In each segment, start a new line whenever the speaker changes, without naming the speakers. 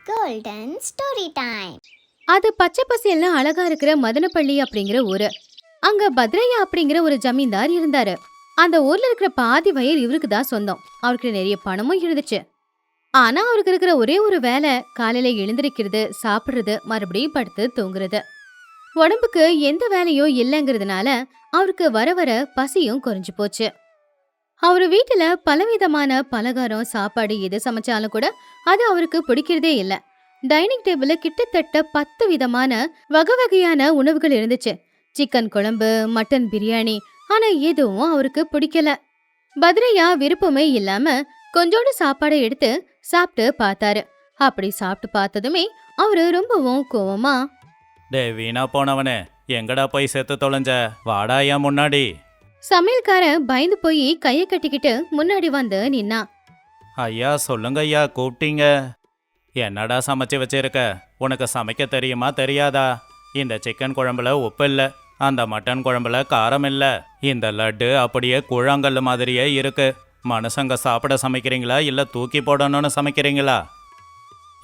Golden story time.
அது பச்சை பசேல்னு அழகா இருக்கிற மதனப்பள்ளி அப்படிங்கிற ஊரு. அங்க பத்ரையா அப்படிங்கிற ஒரு ஜமீன்தார் இருந்தாரு. அந்த ஊர்ல இருக்கிற பாதி வயல் இவருக்கு தான் சொந்தம். அவருக்கு நிறைய பணமும் இருந்துச்சு. ஆனா அவருக்கு இருக்கிற ஒரே ஒரு வேலை காலையில எழுந்திருக்கிறது, சாப்பிடுறது, மறுபடியும் படுத்து தூங்குறது. உடம்புக்கு எந்த வேலையும் இல்லைங்கிறதுனால அவருக்கு வர வர பசியும் குறைஞ்சு போச்சு. அவரு வீட்டுல பலவிதமான பலகாரம் சாப்பாடு எது சமைச்சாலும் கூட அது அவருக்கு பிடிக்கிறதே இல்ல. டைனிங் டேபிள்ல கிட்டத்தட்ட 10 விதமான வகை வகையான உணவுகள் இருந்துச்சு. சிக்கன் குழம்பு, மட்டன் பிரியாணி, ஆனா எதுவும் அவருக்கு பிடிக்கல. பத்ரையா விருப்பமே இல்லாம கொஞ்சோண்டு சாப்பாடை எடுத்து சாப்பிட்டு பார்த்தாரு. அப்படி சாப்பிட்டு பார்த்ததுமே அவரு ரொம்பவும் கோவமா,
டே வீணா போனவனே, எங்கடா போய் செத்து தொலைஞ்ச? வாடா ஏன் முன்னாடி.
சமையல்காரன் பயந்து போய் கைய கட்டிக்கிட்டு முன்னாடி வந்து நின்னா.
ஐயா சொல்லுங்க ஐயா, கூப்பிட்டீங்க. என்னடா சமைச்சு வச்சிருக்க? உனக்கு சமைக்க தெரியுமா தெரியாதா? இந்த சிக்கன் குழம்புல உப்பு இல்லை, அந்த மட்டன் குழம்புல காரம் இல்லை, இந்த லட்டு அப்படியே கூழாங்கல் மாதிரியே இருக்கு. மனுஷங்க சாப்பிட சமைக்கிறீங்களா இல்லை தூக்கி போடணும்னு சமைக்கிறீங்களா?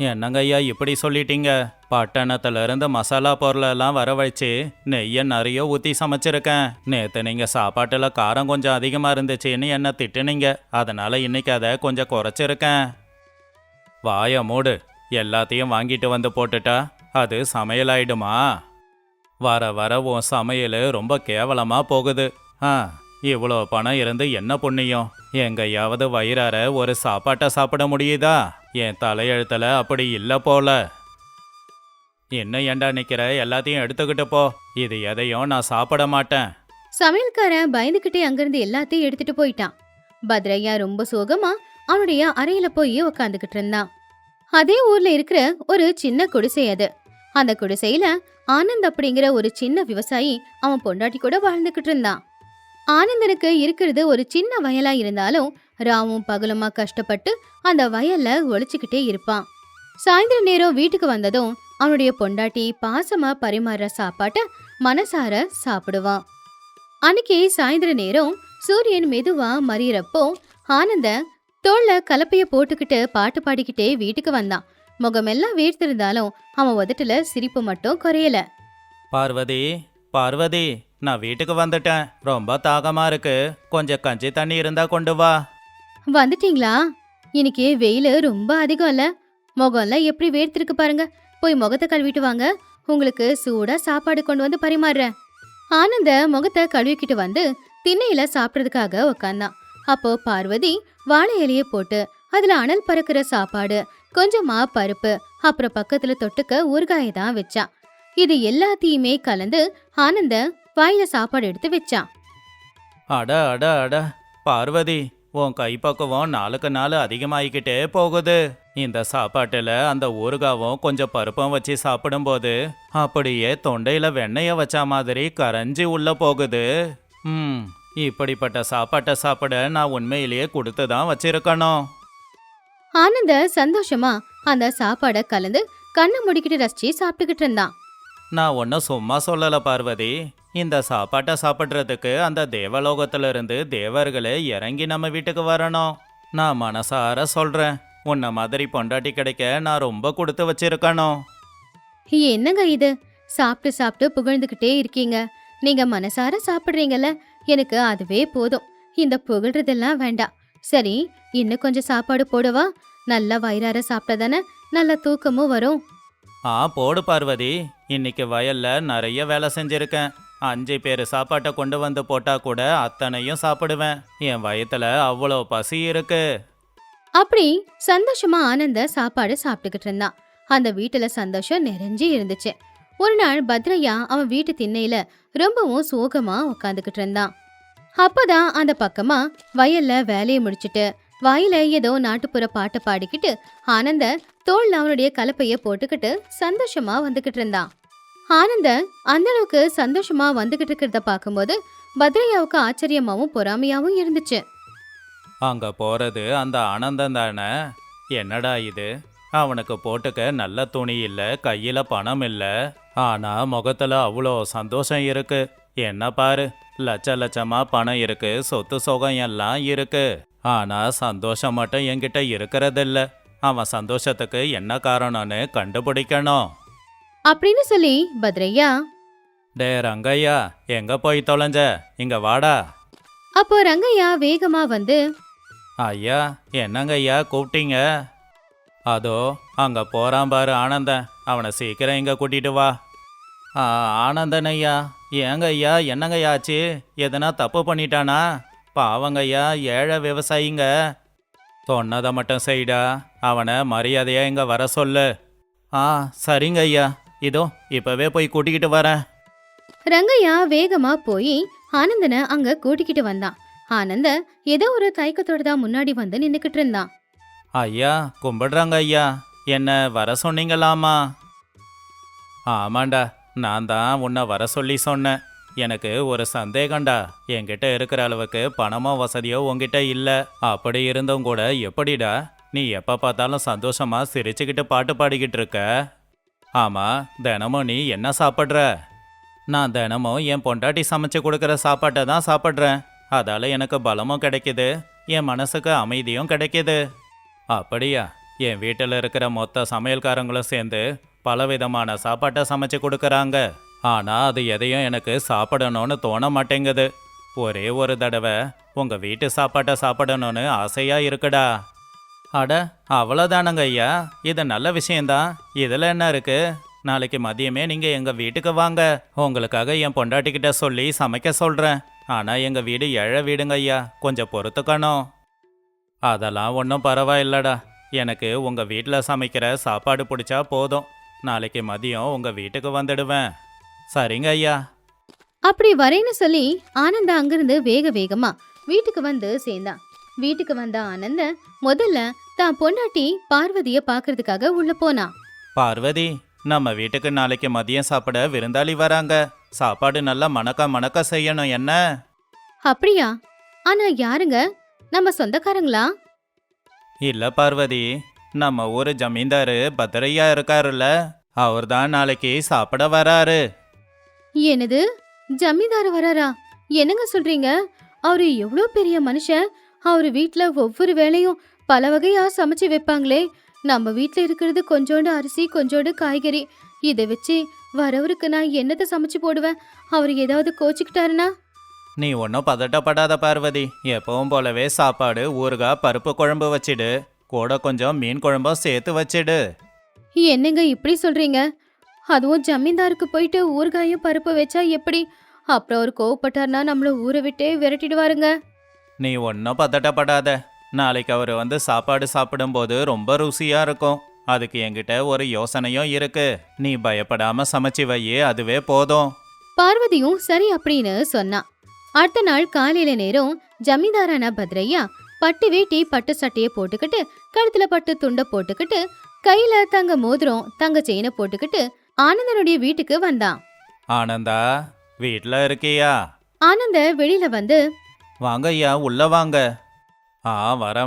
என்னங்க ஐயா இப்படி சொல்லிட்டீங்க? பட்டணத்துல இருந்து மசாலா பொருளெல்லாம் வர வச்சு நெய்யை நிறைய ஊற்றி சமைச்சிருக்கேன். நேற்று நீங்கள் சாப்பாட்டில் காரம் கொஞ்சம் அதிகமாக இருந்துச்சுன்னு என்ன திட்டுனீங்க, அதனால இன்னைக்கு அதை கொஞ்சம் குறைச்சிருக்கேன். வாய மூடு. எல்லாத்தையும் வாங்கிட்டு வந்து போட்டுட்டா அது சமையல் ஆயிடுமா? வர வர உன் சமையல் ரொம்ப கேவலமாக போகுது. இவ்வளோ பணம் இருந்து என்ன புண்ணியம்? எங்கேயாவது வயிறார ஒரு சாப்பாட்டை சாப்பிட முடியுதா? என் தலையெழுத்துல அப்படி இல்லை போல. என்ன ஏண்டா நிக்கிற? எல்லாத்தையும் எடுத்துக்கிட்டு போ. இது எதையும் நான் சாப்பிட மாட்டேன்.
சமையல்காரன் பயந்துகிட்டே அங்கிருந்து எல்லாத்தையும் எடுத்துட்டு போயிட்டான். பத்ரையா ரொம்ப சோகமா அவனுடைய அறையில போய் உக்காந்துகிட்டு இருந்தான். அதே ஊர்ல இருக்கிற ஒரு சின்ன குடிசை அது. அந்த குடிசையில ஆனந்த் அப்படிங்கிற ஒரு சின்ன விவசாயி அவன் பொண்டாட்டி கூட வாழ்ந்துகிட்டு இருந்தான். ஆனந்தனுக்கு இருக்கிறது ஒரு சின்ன வயலா இருந்தாலும் ராவும் பகலுமா கஷ்டப்பட்டு அந்த வயல்ல ஒழிச்சுக்கிட்டே இருப்பான். சாயந்தர நேரம் வீட்டுக்கு வந்ததும் அவனுடைய பொண்டாட்டி பாசமா பரிமாறுற சாப்பாட்ட மனசார சாப்பிடுவான். அன்னைக்கு சாயந்தர நேரம் சூரியன் மெதுவா மறியறப்போ ஆனந்த தோல்ல கலப்பைய போட்டுக்கிட்டு பாட்டு பாடிக்கிட்டே வீட்டுக்கு வந்தான். முகமெல்லாம் வேர்த்திருந்தாலும் அவன் உதட்டுல சிரிப்பு மட்டும் குறையல.
பார்வதி, பார்வதி, நான் வீட்டுக்கு வந்துட்டேன். ரொம்ப தாகமா இருக்கு. கொஞ்சம் கஞ்சி தண்ணி இருந்தா கொண்டு வா.
வந்துட்டீங்களா? இன்னைக்கு வெயில் ரொம்ப அதிகம் இல்ல? முகம்லாம் எப்படி வேர்த்திருக்கு பாருங்க. போய் முகத்தை கழுவிட்டு வாங்க, உங்களுக்கு சூடா சாப்பாடு கொண்டு வந்து பரிமாறுறேன். ஆனந்த முகத்தை கழுவிக்கிட்டு வந்து திண்ணையில சாப்பிட்றதுக்காக உக்காந்தான். அப்போ பார்வதி வாழை இலைய போட்டு அதுல அனல் பறக்கிற சாப்பாடு, கொஞ்சமா பருப்பு, அப்புறம் பக்கத்துல தொட்டுக்க ஊறுகாயை தான் வச்சா. இது எல்லாத்தையுமே கலந்து ஆனந்த வாயில சாப்பாடு எடுத்து வச்சான்.
அட அட அட பார்வதி, உன் கைப்பக்குவம் நாளுக்கு நாள் அதிகமாகிக்கிட்டே போகுது. இந்த சாப்பாட்டுல அந்த ஊறுகாவும் கொஞ்சம் பருப்பும் வச்சு சாப்பிடும்போது அப்படியே தொண்டையில வெண்ணெய வச்ச மாதிரி கரைஞ்சி உள்ள போகுது. இப்படிப்பட்ட சாப்பாட்டை சாப்பிட நான் உண்மையிலேயே கொடுத்து தான் வச்சிருக்கணும்.
ஆனந்த சந்தோஷமா அந்த சாப்பாட கலந்து கண்ணை முடிக்கிட்டு ரசிச்சு சாப்பிட்டுக்கிட்டு இருந்தான்.
நான் ஒன்னும் சும்மா சொல்லல பார்வதி. இந்த சாப்பாட்டை சாப்பிட்றதுக்கு அந்த தேவலோகத்துல இருந்து தேவர்களே இறங்கி நம்ம வீட்டுக்கு வரணும். நான் மனசார சொல்றேன், உன்ன மாதிரி பொண்டாட்டி கிடைக்க நான் ரொம்ப கொடுத்து வச்சிருக்கணும்.
என்னங்க இது? சாப்பிட்டு சாப்பிட்டு புகழ்ந்துகிட்டே இருக்கீங்க. நீங்க மனசார சாப்பிடுறீங்கல்ல, எனக்கு அதுவே போதும். இந்த புகழ்றதெல்லாம் வேண்டாம். சரி, இன்னும் கொஞ்சம் சாப்பாடு போடவா? நல்லா வயிறார சாப்பிட்டதானே நல்ல தூக்கமும் வரும்.
போடு பார்வதி. இன்னைக்கு வயல்ல நிறைய வேலை செஞ்சிருக்கேன். 5 பேர் சாப்பாட்டை கொண்டு வந்து போட்டா கூட அத்தனையும் சாப்பிடுவேன். என் வயத்துல அவ்வளோ பசி இருக்கு.
அப்படி சந்தோஷமா ஆனந்த சாப்பாடு சாப்பிட்டுக்கிட்டு இருந்தான். அந்த வீட்டுல சந்தோஷம் நிறைஞ்சு இருந்துச்சு. ஒரு நாள் பத்ரையா அவன் வீட்டு திண்ணையில ரொம்பவும் சோகமா உட்காந்துக்கிட்டு இருந்தான். அப்பதான் அந்த பக்கமா வயல்ல வேலையை முடிச்சுட்டு வாயில ஏதோ நாட்டுப்புற பாட்டை பாடிக்கிட்டு ஆனந்த தோல்ல அவனுடைய கலப்பைய போட்டுக்கிட்டு சந்தோஷமா வந்துகிட்டு இருந்தான். ஆனந்த அந்த அளவுக்கு சந்தோஷமா வந்துகிட்டு இருக்கிறத பார்க்கும்போது பத்ரையாவுக்கு ஆச்சரியமாவும் பொறாமையாவும் இருந்துச்சு.
அங்க போறது அந்த ஆனந்தம் தானே? என்னடா இது, அவனுக்கு போட்டுக்க நல்ல துணி இல்ல, கையில பணம் இல்ல, ஆனா முகத்துல அவ்வளோ சந்தோஷம் இருக்கு. என்ன பாரு, லட்ச லட்சமா பணம் இருக்கு, சொத்து சுகம் எல்லாம் இருக்கு, ஆனா சந்தோஷம் மட்டும் என்கிட்ட இருக்கிறதில்ல. அவன் சந்தோஷத்துக்கு என்ன காரணம்னு கண்டுபிடிக்கணும்.
அப்படின்னு சொல்லி பத்ரையா
டே ரங்கையா, எங்க போய் தொலைஞ்ச? இங்க வாடா.
அப்போ ரங்கையா வேகமா வந்து
ஐயா, என்னங்க ஐயா கூப்பிட்டீங்க? அதோ அங்க போறான் பாரு ஆனந்தன், அவனை சீக்கிரம் இங்க கூட்டிட்டு வா. ஆனந்தன் ஐயா, ஏங்க ஐயா, என்னங்க ஆச்சு? எதனா தப்பு பண்ணிட்டானா? பாவங்க ஐயா, ஏழை விவசாயிங்க. சொன்னதை மட்டும் செய்டா, அவனை மரியாதையா இங்க வர சொல்லு. சரிங்க ஐயா, இதோ இப்பவே போய் கூட்டிக்கிட்டு வரேன்.
ரங்கையா வேகமா போய் ஆனந்தனை அங்க கூட்டிக்கிட்டு வந்தான். ஆனந்த ஏதோ ஒரு தயக்கத்தோட தான் முன்னாடி வந்து நின்னுக்கிட்டு இருந்தான்.
ஐயா கும்பிடுறாங்க ஐயா, என்ன வர சொன்னீங்களாமா? ஆமாண்டா, நான் தான் உன்னை வர சொல்லி சொன்னேன். எனக்கு ஒரு சந்தேகம்டா, என்கிட்ட இருக்கிற அளவுக்கு பணமோ வசதியோ உன்கிட்ட இல்லை. அப்படி இருந்தும் கூட எப்படிடா நீ எப்போ பார்த்தாலும் சந்தோஷமா சிரிச்சுக்கிட்டு பாட்டு பாடிக்கிட்டு இருக்க? ஆமாம், தினமும் நீ என்ன சாப்பிட்ற? நான் தினமும் என் பொண்டாட்டி சமைச்சு கொடுக்குற சாப்பாட்டை தான் சாப்பிட்றேன். அதால் எனக்கு பலமும் கிடைக்குது, என் மனசுக்கு அமைதியும் கிடைக்குது. அப்படியா? என் வீட்டில் இருக்கிற மொத்த சமையல்காரங்களும் சேர்ந்து பலவிதமான சாப்பாட்டை சமைச்சு கொடுக்குறாங்க. ஆனால் அது எதையும் எனக்கு சாப்பிடணும்னு தோண மாட்டேங்குது. ஒரே ஒரு தடவை உங்கள் வீட்டு சாப்பாட்டை சாப்பிடணும்னு ஆசையாக இருக்குடா. அட அவ்வளோதானங்க ஐயா, இது நல்ல விஷயந்தான். இதில் என்ன இருக்கு? நாளைக்கு மதியமே நீங்கள் எங்கள் வீட்டுக்கு வாங்க. உங்களுக்காக என் பொண்டாட்டிக்கிட்ட சொல்லி சமைக்க சொல்கிறேன். ஆனால் எங்கள் வீடு ஏழை வீடுங்க ஐயா, கொஞ்சம் பொறுத்துக்கணும். அதெல்லாம் ஒன்றும் பரவாயில்லடா, எனக்கு உங்கள் வீட்டில் சமைக்கிற சாப்பாடு பிடிச்சா போதும். நாளைக்கு மதியம் உங்கள் வீட்டுக்கு வந்துடுவேன். சரிங்க ஐயா.
அப்படி வரேன்னு சொல்லி ஆனந்தா அங்கிருந்து வேக வேகமா வீட்டுக்கு வந்து சேர்ந்தான். வீட்டுக்கு வந்த ஆனந்த முதல்ல தான் பொண்டாட்டி பார்வதிய பாக்குறதுக்காக உள்ள போனான்.
பார்வதி, நம்ம வீட்டுக்கு நாளைக்கு மதியம் சாப்பிட விருந்தாளி வராங்க. சாப்பாடு நல்லா மணக்க செய்யணும் என்ன?
அப்படியா? ஆனா யாருங்க? நம்ம சொந்தக்காரங்களா?
இல்ல பார்வதி, நம்ம ஊரு ஜமீன்தாரு பத்ரையா இருக்காருல்ல, அவர் தான் நாளைக்கு சாப்பிட வராரு.
என்னது, ஜமீன்தார் வராரா? என்னங்க சொல்றீங்க? அவரு எவ்வளோ பெரிய மனுஷன். அவரு வீட்ல ஒவ்வொரு வேளையும் பல வகையா சமைச்சு வைப்பாங்களே. நம்ம வீட்ல இருக்கிறது கொஞ்சோண்டு அரிசி, கொஞ்சோண்டு காய்கறி. இதை வச்சு வரவருக்கு நான் என்னத்தை சமைச்சு போடுவேன்? அவர் ஏதாவது கோச்சிக்கிட்டாருன்னா?
நீ ஒன்றும் பதட்டப்படாத பார்வதி, எப்பவும் போலவே சாப்பாடு, ஊறுகாய், பருப்பு குழம்பு வச்சிடு. கூட கொஞ்சம் மீன் குழம்பும் சேர்த்து வச்சிடு.
என்னங்க இப்படி சொல்றீங்க? அதுவும் ஜமீன்தாருக்கு போயிட்டு ஊறுகாயும் பருப்பு வச்சா எப்படி? அப்புறம் அவர் கோவப்பட்டார்னா நம்மள ஊரை விட்டே விரட்டிடுவாருங்க.
நீ ஒன்றும் பதட்டப்படாத. நாளைக்கு அவர் வந்து சாப்பாடு சாப்பிடும்போது ரொம்ப ருசியா இருக்கும். அதுக்கு என்கிட்ட ஒரு யோசனையும் இருக்கு. நீ பயப்படாம சமைச்சு வையே, அதுவே போதும்.
பார்வதியும் சரி அப்படின்னு சொன்னா. அடுத்த நாள் காலையில நேரம் ஜமீன்தாரான பத்ரையா பட்டு வேட்டி பட்டு சட்டையை போட்டுக்கிட்டு, கழுத்துல பட்டு துண்டை போட்டுக்கிட்டு, கையில தங்க மோதிரம் தங்க செயினை போட்டுக்கிட்டு ஆனந்தனுடைய வீட்டுக்கு வந்தான்.
ஆனந்தா, வீட்டில் இருக்கியா?
ஆனந்த வெளியில வந்து
வாங்க ஐயா, உள்ள வாங்க.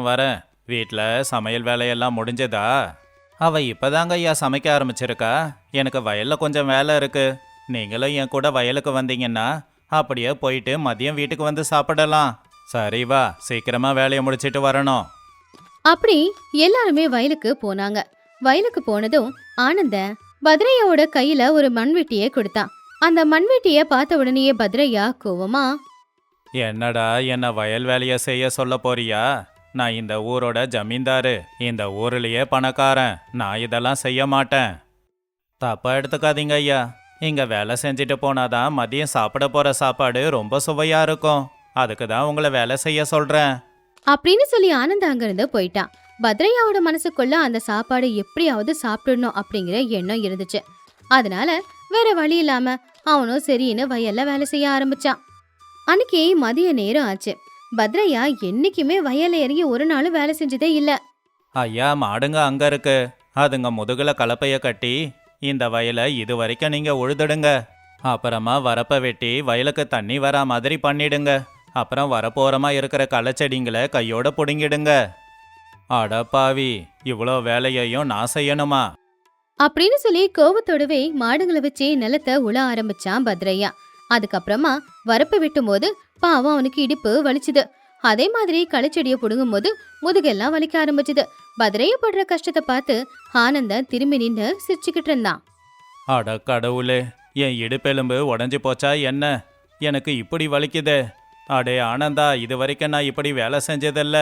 வரேன். வீட்டில் சமையல் வேலையெல்லாம் முடிஞ்சதா? அவ இப்பதாங்க ஐயா சமைக்க ஆரம்பிச்சிருக்கா. எனக்கு வயலில் கொஞ்சம் வேலை இருக்கு. நீங்களும் என் கூட வயலுக்கு வந்தீங்கன்னா அப்படியே போயிட்டு மதியம் வீட்டுக்கு வந்து சாப்பிடலாம். சரி வா, சீக்கிரமா வேலையை முடிச்சிட்டு வரணும்.
அப்படி எல்லாருமே வயலுக்கு போனாங்க. வயலுக்கு போனதும் ஆனந்த பத்ரையாவோட கையில ஒரு மண்வெட்டியை கொடுத்தான். அந்த மண்வெட்டியை பார்த்த உடனேயே பத்ரையா கோவமா,
என்னடா என்ன வயல் வேலையை செய்ய சொல்ல போறியா? நான் இந்த ஊரோட ஜமீன்தாரு, இந்த ஊர்லயே பணக்காரன். நான் இதெல்லாம் செய்ய மாட்டேன். தப்பா எடுத்துக்காதீங்க ஐயா. இங்க வேலை செஞ்சுட்டு போனாதான் மதியம் சாப்பிட போற சாப்பாடு ரொம்ப சுவையா இருக்கும். அதுக்கு தான் உங்களை வேலை செய்ய சொல்றேன்
அப்படின்னு சொல்லி ஆனந்த அங்கிருந்து போயிட்டான். பத்ரையாவோட மனசுக்குள்ள அந்த சாப்பாடு எப்படியாவது சாப்பிடணும் அப்படிங்கிற எண்ணம் இருந்துச்சு. அதனால வேற வழி இல்லாம அவனும் சரின்னு வயல்ல வேலை செய்ய ஆரம்பிச்சான். அன்னைக்கு மதிய நேரம் ஆச்சு. பத்ரையா என்னைக்குமே வயல்ல இறங்கி ஒரு நாளும் வேலை செஞ்சதே இல்ல.
ஐயா, மாடுங்க அங்க இருக்கு. அதுங்க முதுகுல கலப்பைய கட்டி இந்த வயலை இது வரைக்கும் நீங்க உழுதுடுங்க. அப்புறமா வரப்ப வெட்டி வயலுக்கு தண்ணி வரா மாதிரி பண்ணிடுங்க. அப்புறம் வரப்போறமா இருக்கிற களச்செடிங்களை கையோட புடுங்கிடுங்க. அடப்பாவி, இவ்வளோ வேலையையும் நான் செய்யணுமா?
அப்படின்னு சொல்லி கோவத்தோடவே மாடுங்களை வச்சு நிலத்தை உழ ஆரம்பிச்சான் பத்ரையா. அதுக்கப்புறமா வரப்பு வெட்டும் போது பாவம் அவனுக்கு இடுப்பு வலிச்சுது. அதே மாதிரி களிச்செடியை புடுங்கும் போது முதுகெல்லாம் வலிக்க ஆரம்பிச்சுது. பத்ரையா படுற கஷ்டத்தை பார்த்து ஆனந்தன் திரும்பி நின்று சிரிச்சுக்கிட்டு இருந்தான்.
அட கடவுளே, என் இடுப்பெலும்பு உடஞ்சி போச்சா என்ன? எனக்கு இப்படி வலிக்குதே. அடே ஆனந்தா, இது வரைக்கும் நான் இப்படி வேலை செஞ்சதில்ல.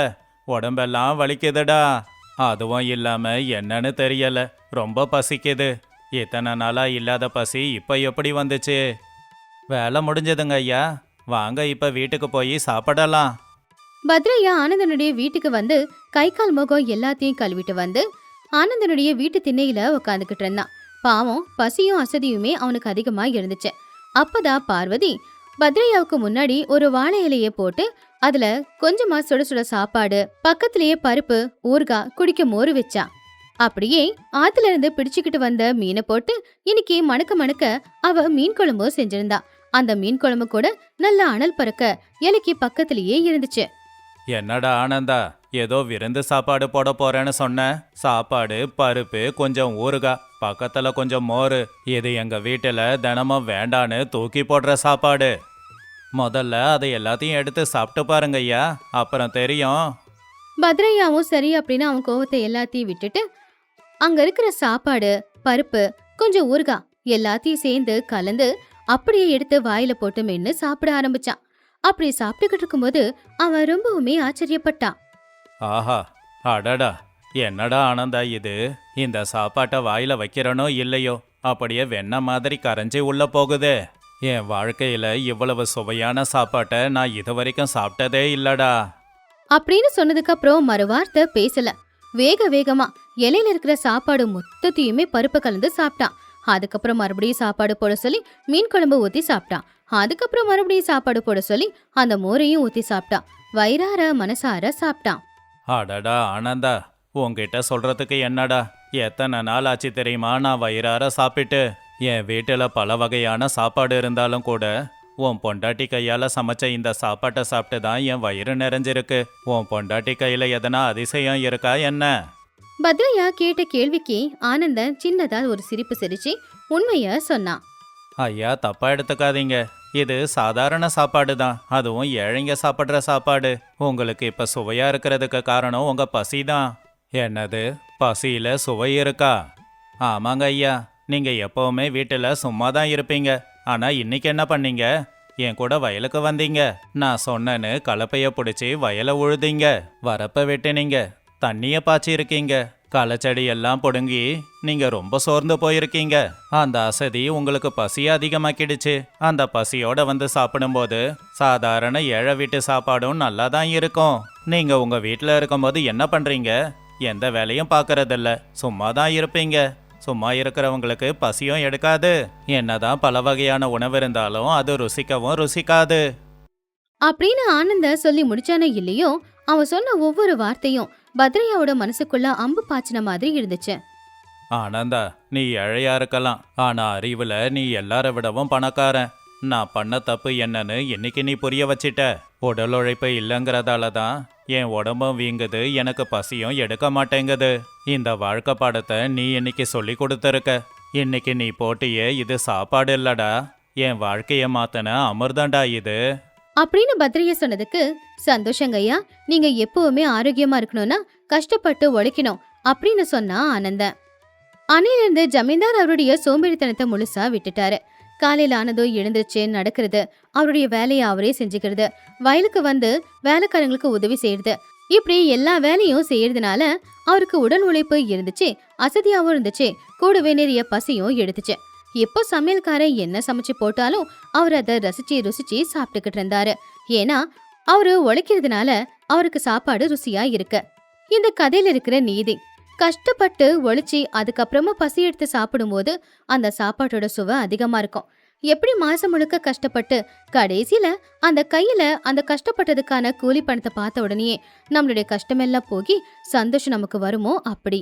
உடம்பெல்லாம் வலிக்குதுடா. அதுவும் இல்லாம என்னன்னு தெரியல, ரொம்ப பசிக்குது. இத்தனை நாளா இல்லாத பசி இப்ப எப்படி வந்துச்சு? வேலை முடிஞ்சதுங்க ஐயா, வாங்க இப்ப வீட்டுக்கு போய் சாப்பிடலாம்.
பத்ரையா ஆனந்தனுடைய வீட்டுக்கு வந்து கை கால் முகம் எல்லாத்தையும் கழுவிட்டு வந்து ஆனந்தனுடைய வீட்டு திண்ணையில உட்காந்துக்கிட்டு இருந்தான். பாவம், பசியும் அசதியுமே அவனுக்கு அதிகமா இருந்துச்சு. அப்பதான் பார்வதி பத்ரையாவுக்கு முன்னாடி ஒரு வாழை இலையை போட்டு அதுல கொஞ்சமா சுட சுட சாப்பாடு, பக்கத்திலேயே பருப்பு, ஊறுகாய், குடிக்க மோரு வச்சா. அப்படியே ஆத்துல இருந்து பிடிச்சுக்கிட்டு வந்த மீனை போட்டு இன்னைக்கு மணக்க மணக்க அவ மீன் குழம்பு செஞ்சிருந்தா. அந்த மீன் குழம்பு கூட நல்ல அனல் பறக்க இலைக்கு பக்கத்திலேயே இருந்துச்சு.
என்னடா ஆனந்தா, ஏதோ விருந்து சாப்பாடு போட போறேன்னு சொன்ன. சாப்பாடு, பருப்பு, கொஞ்சம் ஊறுகாய், பக்கத்துல கொஞ்சம் மோரு. இது எங்க வீட்டுல தினமும் வேண்டான்னு தூக்கி போடுற சாப்பாடு. முதல்ல அதை எல்லாத்தையும் எடுத்து சாப்பிட்டு பாருங்க ஐயா, அப்புறம் தெரியும்.
பத்ரையாவும் சரி அப்படின்னு அவன் கோவத்தை எல்லாத்தையும் விட்டுட்டு அங்க இருக்கிற சாப்பாடு, பருப்பு, கொஞ்சம் ஊறுகாய் எல்லாத்தையும் சேர்ந்து கலந்து அப்படியே எடுத்து வாயில போட்டு மென்னு சாப்பிட ஆரம்பிச்சான். அப்படி சாப்பிட்டுக்கிட்டு இருக்கும்போது அவன் ரொம்பவுமே ஆச்சரியப்பட்டான்.
ஆஹா, அடடா, என்னடா ஆனந்தா இது? இந்த சாப்பாட்டை வாயில வைக்கிறனோ இல்லையோ, அப்படியே வெண்ணெய் மாதிரி கரைஞ்சி உள்ள போகுதே. என் வாழ்க்கையில இவ்வளவு சுவையான சாப்பாட்டை நான் இது வரைக்கும் சாப்பிட்டதே இல்லடா.
அப்படின்னு சொன்னதுக்கு அப்புறம் மறுவார்த்தை பேசல. வேக வேகமா இலையில இருக்கிற சாப்பாடு மொத்தத்தையுமே பருப்பு கலந்து சாப்பிட்டான். அதுக்கப்புறம் மறுபடியும் சாப்பாடு போட சொல்லி மீன் குழம்பு ஊத்தி சாப்பிட்டான். அதுக்கப்புறம் மறுபடியும் சாப்பாடு போட சொல்லி அந்த மோரையும் ஊத்தி சாப்பிட்டான். வயிறார மனசார சாப்பிட்டான்.
அடடா ஆனந்தா, உன்கிட்ட சொல்றதுக்கு என்னடா? எத்தனை நாள் ஆச்சு தெரியுமா நான் வயிறார சாப்பிட்டு? என் வீட்டுல பல வகையான சாப்பாடு இருந்தாலும் கூட உன் பொண்டாட்டி கையால சமைச்ச இந்த சாப்பாட்டை சாப்பிட்டு தான் என் வயிறு நிறைஞ்சிருக்கு. உன் பொண்டாட்டி கையில எதனா அதிசயம் இருக்கா என்ன?
பத்ரையா கேட்ட கேள்விக்கு ஆனந்தன் சின்னதா ஒரு சிரிப்பு சிரிச்சு உண்மைய சொன்னான்.
ஐயா, தப்பா எடுத்துக்காதீங்க. இது சாதாரண சாப்பாடு தான், அதுவும் ஏழைங்க சாப்பிட்ற சாப்பாடு. உங்களுக்கு இப்ப சுவையா இருக்கிறதுக்கு காரணம் உங்க பசி தான். என்னது, பசியில சுவை இருக்கா? ஆமாங்க ஐயா, நீங்க எப்பவுமே வீட்டுல சும்மா தான் இருப்பீங்க. ஆனா இன்னைக்கு என்ன பண்ணீங்க? என் கூட வயலுக்கு வந்தீங்க. நான் சொன்னேன்னு கலப்பைய பிடிச்சி வயலை உழுதீங்க, வரப்ப வெட்டினீங்க, தண்ணிய பாய்ச்சி இருக்கீங்க, களச்செடி எல்லாம் புடுங்கி நீங்க ரொம்ப சோர்ந்து போயிருக்கீங்க. அந்த அசதி உங்களுக்கு பசியை அதிகமாக்கிடுச்சு. அந்த பசியோட வந்து சாப்பிடும்போது சாதாரண ஏழை வீட்டு சாப்பாடும் நல்லா தான் இருக்கும். நீங்க உங்க வீட்டுல இருக்கும்போது என்ன பண்றீங்க? எந்த வேலையும் பார்க்கறதில்ல, சும்மா தான் இருப்பீங்க. சும்மா இருக்கிறவங்களுக்கு பசியும் எடுக்காது. என்னதான் பல வகையான உணவு இருந்தாலும் அது ருசிக்கவும் ருசிக்காது.
அப்படின்னு ஆனந்த சொல்லி முடிச்சானோ இல்லையோ, அவன் சொன்ன ஒவ்வொரு வார்த்தையும் பத்ரையாவோட மனசுக்குள்ள அம்பு பாய்ச்சின மாதிரி இருந்துச்சு.
ஆனந்தா, நீ ஏழையா இருக்கலாம், ஆனா அறிவுல நீ எல்லார விடவும் பணக்காரன். நான் பண்ண தப்பு என்னன்னு இன்னைக்கு நீ புரிய வச்சிட்ட. உடல் உழைப்பு இல்லைங்கிறதால தான் என் உடம்பும் வீங்குது, எனக்கு பசியும் எடுக்க மாட்டேங்குது. இந்த வாழ்க்கை பாடத்தை நீ இன்னைக்கு சொல்லி கொடுத்துருக்க. இன்னைக்கு நீ போட்டியே இது சாப்பாடு இல்லடா, என் வாழ்க்கைய மாத்தன அமிர்தண்டா இது.
அப்படின்னு பத்ரையா சொன்னதுக்கு சந்தோஷங்கய்யா, நீங்க எப்பவுமே ஆரோக்கியமா இருக்கணும்னா கஷ்டப்பட்டு உழைக்கணும் அப்படின்னு சொன்னா ஆனந்தன். அன்னையிலிருந்து ஜமீன்தார் அவருடைய சோம்பேறித்தனத்தை முழுசா விட்டுட்டாரு. காலையில ஆனதும் எழுந்திருச்சு நடக்கிறது, அவருடைய வேலையை அவரே செஞ்சுக்கிறது, வயலுக்கு வந்து வேலைக்காரங்களுக்கு உதவி செய்யறது, இப்படி எல்லா வேலையும் செய்யறதுனால அவருக்கு உடல் உழைப்பு இருந்துச்சு, அசதியாவும் இருந்துச்சு, கூடவே நிறைய பசியும் எடுத்துச்சு. இப்போ சமையல்காரன் என்ன சமைச்சு போட்டாலும் அவர் அதை ரசிச்சு ருசிச்சு சாப்பிட்டுக்கிட்டு இருந்தாரு. ஏன்னா அவரு உழைக்கிறதுனால அவருக்கு சாப்பாடு ருசியா இருக்கு. இந்த கதையில இருக்கிற நீதி, கஷ்டப்பட்டு உழைச்சி அதுக்கப்புறமா பசி எடுத்து சாப்பிடும்போது அந்த சாப்பாட்டோட சுவை அதிகமா இருக்கும். எப்படி மாசம் முழுக்க கஷ்டப்பட்டு கடைசியில அந்த கையில அந்த கஷ்டப்பட்டதுக்கான கூலி பணத்தை பார்த்த உடனே நம்மளுடைய கஷ்டமெல்லாம் போகி சந்தோஷம் நமக்கு வருமோ அப்படி.